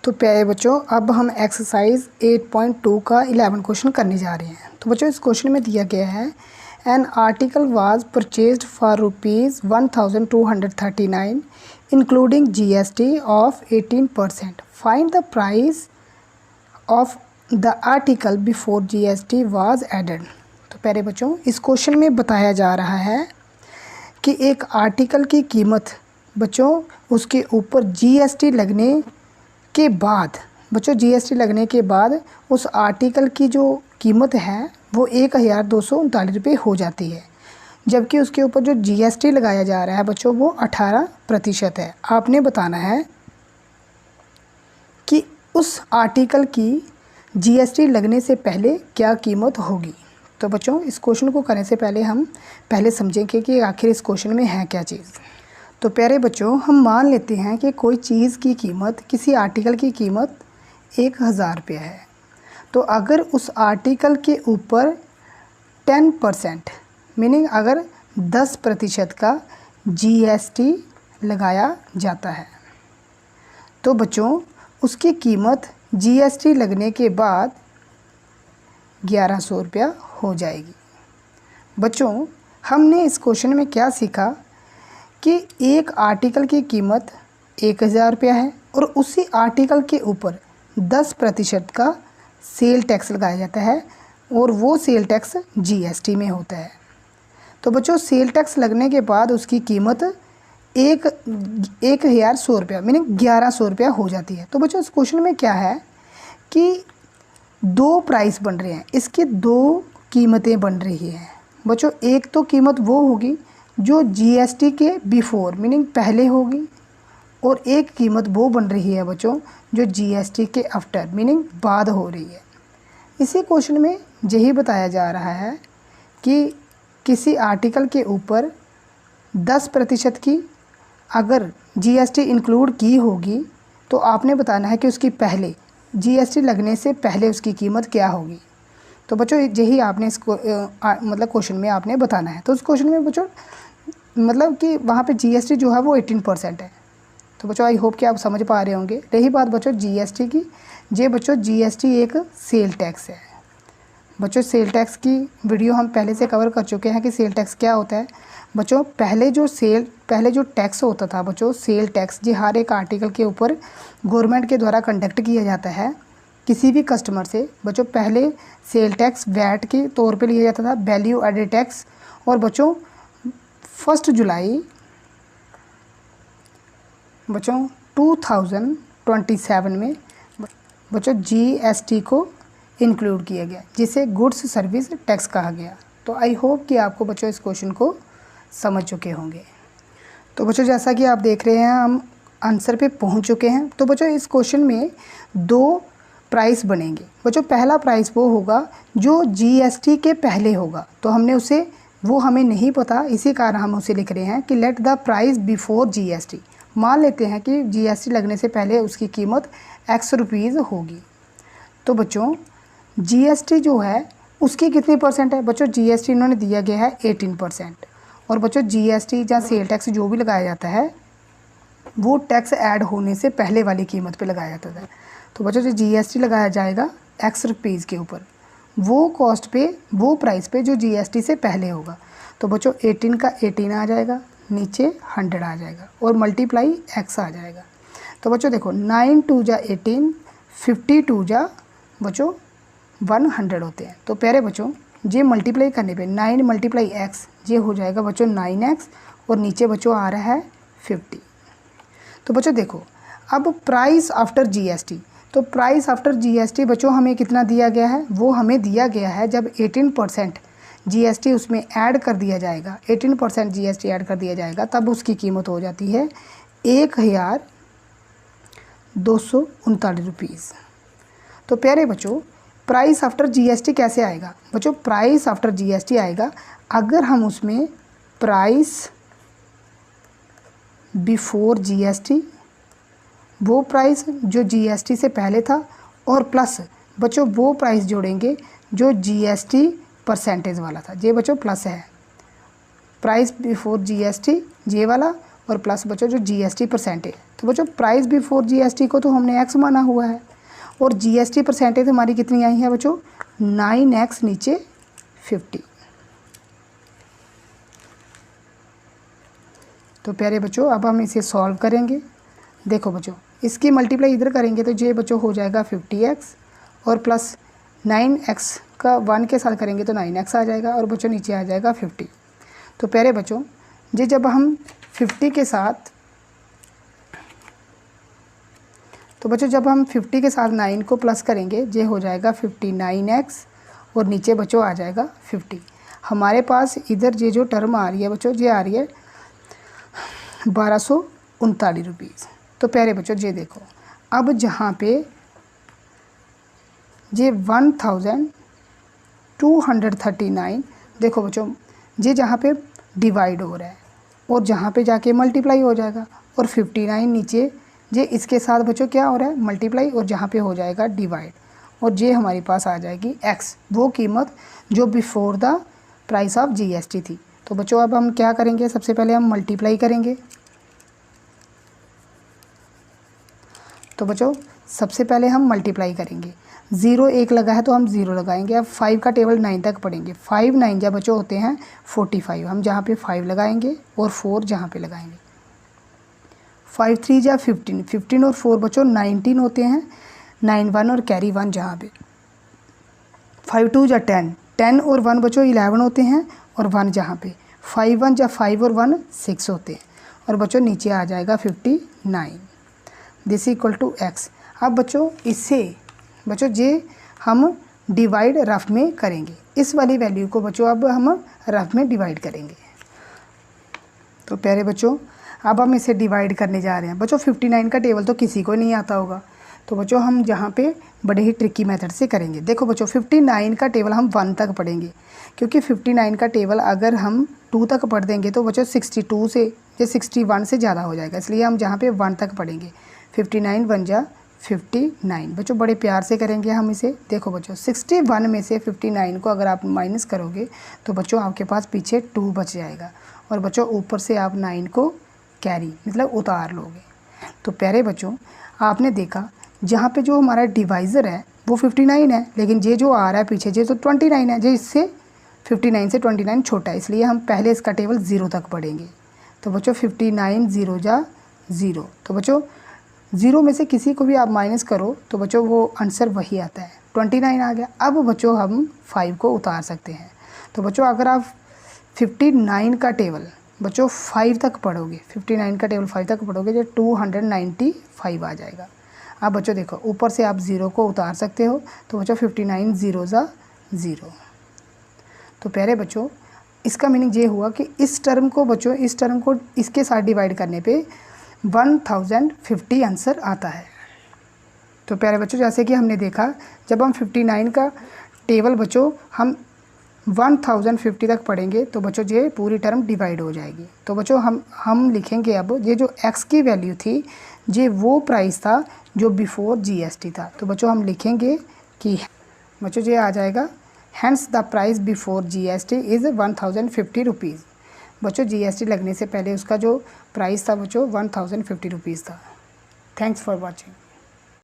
तो प्यारे बच्चों, अब हम एक्सरसाइज 8.2 का 11 क्वेश्चन करने जा रहे हैं। तो बच्चों, इस क्वेश्चन में दिया गया है an article was purchased for ₹1239 including GST of 18%। Find the price of the article before GST was added. तो प्यारे बच्चों, इस क्वेश्चन में बताया जा रहा है कि एक आर्टिकल की कीमत बच्चों उसके ऊपर GST लगने के बाद लगने के बाद उस आर्टिकल की जो कीमत है वो 1239 रुपये हो जाती है, जबकि उसके ऊपर जो GST लगाया जा रहा है बच्चों वो 18% है। आपने बताना है कि उस आर्टिकल की GST लगने से पहले क्या कीमत होगी। तो बच्चों, इस क्वेश्चन को करने से पहले हम पहले समझेंगे कि आखिर इस क्वेश्चन में है क्या चीज़। तो प्यारे बच्चों, हम मान लेते हैं कि कोई चीज़ की कीमत, किसी आर्टिकल की कीमत 1000 रुपये है। तो अगर उस आर्टिकल के ऊपर 10% मीनिंग अगर 10% का GST लगाया जाता है तो बच्चों उसकी कीमत GST लगने के बाद 1100 रुपया हो जाएगी। बच्चों, हमने इस क्वेश्चन में क्या सीखा कि एक आर्टिकल की कीमत 1000 रुपया है और उसी आर्टिकल के ऊपर 10% का सेल टैक्स लगाया जाता है और वो सेल टैक्स GST में होता है। तो बच्चों, सेल टैक्स लगने के बाद उसकी कीमत 1100 रुपया मीनिंग 1100 रुपया हो जाती है। तो बच्चों, इस क्वेश्चन में क्या है कि दो प्राइस बन रहे हैं, इसकी दो कीमतें बन रही हैं। बच्चों, एक तो कीमत वो होगी जो GST के बिफोर मीनिंग पहले होगी और एक कीमत वो बन रही है बच्चों जो GST के आफ्टर मीनिंग बाद हो रही है। इसी क्वेश्चन में यही बताया जा रहा है कि किसी आर्टिकल के ऊपर 10% की अगर GST इंक्लूड की होगी तो आपने बताना है कि उसकी पहले GST लगने से पहले उसकी कीमत क्या होगी। तो बच्चों, यही आपने इसको मतलब क्वेश्चन में आपने बताना है। तो उस क्वेश्चन में बच्चों मतलब कि वहाँ पे GST जो है वो 18% है। तो बच्चों, आई होप कि आप समझ पा रहे होंगे। रही बात बच्चों GST की, बच्चों GST एक सेल टैक्स है। बच्चों, सेल टैक्स की वीडियो हम पहले से कवर कर चुके हैं कि सेल टैक्स क्या होता है। बच्चों, पहले जो टैक्स होता था बच्चों, सेल टैक्स जी हर एक आर्टिकल के ऊपर गवर्नमेंट के द्वारा कंडक्ट किया जाता है किसी भी कस्टमर से। बच्चों, पहले सेल टैक्स वैट के तौर पे लिया जाता था, वैल्यू एडेड टैक्स। और बच्चों 1 जुलाई बच्चों 2027 में बच्चों GST को इंक्लूड किया गया, जिसे गुड्स सर्विस टैक्स कहा गया। तो आई होप कि आपको बच्चों इस क्वेश्चन को समझ चुके होंगे। तो बच्चों, जैसा कि आप देख रहे हैं हम आंसर पे पहुंच चुके हैं। तो बच्चों, इस क्वेश्चन में दो प्राइस बनेंगे। बच्चों, पहला प्राइस वो होगा जो GST के पहले होगा। तो वो हमें नहीं पता, इसी कारण हम उसे लिख रहे हैं कि let the price before GST। मान लेते हैं कि GST लगने से पहले उसकी कीमत X रुपीज़ होगी। तो बच्चों, GST जो है उसकी कितनी परसेंट है। बच्चों, GST इन्होंने दिया गया है 18%। और बच्चों GST या सेल टैक्स जो भी लगाया जाता है वो टैक्स ऐड होने से पहले वाली कीमत पे लगाया जाता है। तो बच्चों, जो GST लगाया जाएगा X रुपीज़ के ऊपर, वो कॉस्ट पे, वो प्राइस पे जो GST से पहले होगा। तो बच्चों 18 का 18 आ जाएगा, नीचे 100 आ जाएगा और मल्टीप्लाई X आ जाएगा। तो बच्चों देखो 9 2 जा 18, 52 जा बच्चों 100 होते हैं। तो प्यारे बच्चों, ये मल्टीप्लाई करने पे 9 मल्टीप्लाई X ये हो जाएगा बच्चों 9X और नीचे बच्चों आ रहा है 50। तो बच्चों देखो, अब प्राइस आफ्टर GST। तो प्राइस आफ्टर GST बच्चों हमें कितना दिया गया है, वो हमें दिया गया है जब 18% GST उसमें ऐड कर दिया जाएगा, 18% GST ऐड कर दिया जाएगा, तब उसकी कीमत हो जाती है 1239 रुपीज़। तो प्यारे बच्चों, प्राइस आफ्टर GST कैसे आएगा। बच्चों, प्राइस आफ्टर GST आएगा अगर हम उसमें प्राइस बिफोर GST, वो प्राइस जो GST से पहले था, और प्लस बच्चों वो प्राइस जोड़ेंगे जो GST परसेंटेज वाला था। ये बच्चों प्लस है, प्राइस बिफोर GST ये वाला, और प्लस बच्चों जो जीएसटी परसेंटेज, तो बच्चों प्राइस बिफोर जीएसटी को तो हमने एक्स माना हुआ है और जीएसटी परसेंटेज हमारी कितनी आई है बच्चों 9x नीचे 50। तो प्यारे बच्चों अब हम इसे सॉल्व करेंगे। देखो बच्चों इसकी मल्टीप्लाई इधर करेंगे तो ये बच्चों हो जाएगा 50x और प्लस 9x का 1 के साथ करेंगे तो 9x आ जाएगा और बच्चों नीचे आ जाएगा 50। तो प्यारे बच्चों ये जब हम 50 के साथ, तो बच्चों जब हम 50 के साथ 9 को प्लस करेंगे ये हो जाएगा 59x और नीचे बच्चों आ जाएगा 50। हमारे पास इधर ये जो टर्म आ रही है बच्चों ये आ रही है 1239 रुपीज़। तो प्यारे बच्चों ये देखो अब जहाँ पे ये 1239, देखो बच्चों ये जहाँ पे डिवाइड हो रहा है और जहाँ पे जाके मल्टीप्लाई हो जाएगा और 59 नीचे ये इसके साथ बच्चों क्या हो रहा है मल्टीप्लाई और जहाँ पे हो जाएगा डिवाइड और ये हमारे पास आ जाएगी x, वो कीमत जो before the price of GST थी। तो बच्चों अब हम क्या करेंगे, सबसे पहले हम मल्टीप्लाई करेंगे। तो बच्चों सबसे पहले हम मल्टीप्लाई करेंगे, 0 1 लगा है तो हम 0 लगाएंगे। अब 5 का टेबल 9 तक पढ़ेंगे। 5 9 जब बच्चों होते हैं 45, हम जहाँ पे 5 लगाएंगे और 4 जहाँ पे लगाएंगे। 5 3 जा 15, 15 और 4 बच्चों 19 होते हैं। 9 1 और कैरी 1 जहाँ पे। 5 2 जा 10, 10 और 1 बच्चों 11 होते हैं और 1 जहाँ पे। 5 1 जा 5 और 1 6 होते हैं और बच्चों नीचे आ जाएगा 59। This equal to x। अब बच्चों इससे बच्चों ये हम डिवाइड रफ में करेंगे, इस वाली वैल्यू को बच्चों अब हम रफ में डिवाइड करेंगे। तो प्यारे बच्चों अब हम इसे डिवाइड करने जा रहे हैं। बच्चों 59 का टेबल तो किसी को नहीं आता होगा, तो बच्चों हम यहाँ पे बड़े ही ट्रिकी मेथड से करेंगे। देखो बच्चों 59 का टेबल हम 1 तक पढ़ेंगे, क्योंकि 59 का टेबल अगर हम 2 तक पढ़ देंगे तो बच्चों 62 से या 61 से ज़्यादा हो जाएगा, इसलिए हम जहाँ पे 1 तक पढ़ेंगे। 59 1 जा 59 बच्चों बड़े प्यार से करेंगे हम इसे। देखो बच्चों 61 में से 59 को अगर आप माइनस करोगे तो बच्चों आपके पास पीछे 2 बच जाएगा और बच्चों ऊपर से आप 9 को कैरी मतलब उतार लोगे। तो प्यारे बच्चों आपने देखा जहाँ पे जो हमारा डिवाइज़र है वो 59 है, लेकिन ये जो आ रहा है पीछे ये तो 29 है, जो इससे 59 से 29 छोटा है, इसलिए हम पहले इसका टेबल 0 तक पढ़ेंगे। तो बच्चों 59 0 जा 0, तो बच्चों 0 में से किसी को भी आप माइनस करो तो बच्चों वो आंसर वही आता है, 29 आ गया। अब बच्चों हम 5 को उतार सकते हैं। तो बच्चों अगर आप 59 का टेबल बच्चों 5 तक पढ़ोगे, 59 का टेबल 5 तक पढ़ोगे जो 295 आ जाएगा। अब बच्चों देखो ऊपर से आप 0 को उतार सकते हो, तो बच्चों 59 0 जा 0। तो प्यारे बच्चों इसका मीनिंग ये हुआ कि इस टर्म को बच्चों इस टर्म को इसके साथ डिवाइड करने पे 1050 आंसर आता है। तो प्यारे बच्चों जैसे कि हमने देखा जब हम 59 का टेबल बच्चों हम 1050 तक पढ़ेंगे तो बच्चों ये पूरी टर्म डिवाइड हो जाएगी। तो बच्चों हम लिखेंगे अब ये जो x की वैल्यू थी ये वो प्राइस था जो बिफोर जीएसटी था। तो बच्चों हम लिखेंगे कि बच्चों ये आ जाएगा hence the price before GST is 1050 rupees. बच्चों जीएसटी लगने से पहले उसका जो प्राइस था बच्चों 1050 रुपीज़ था। Thanks for watching.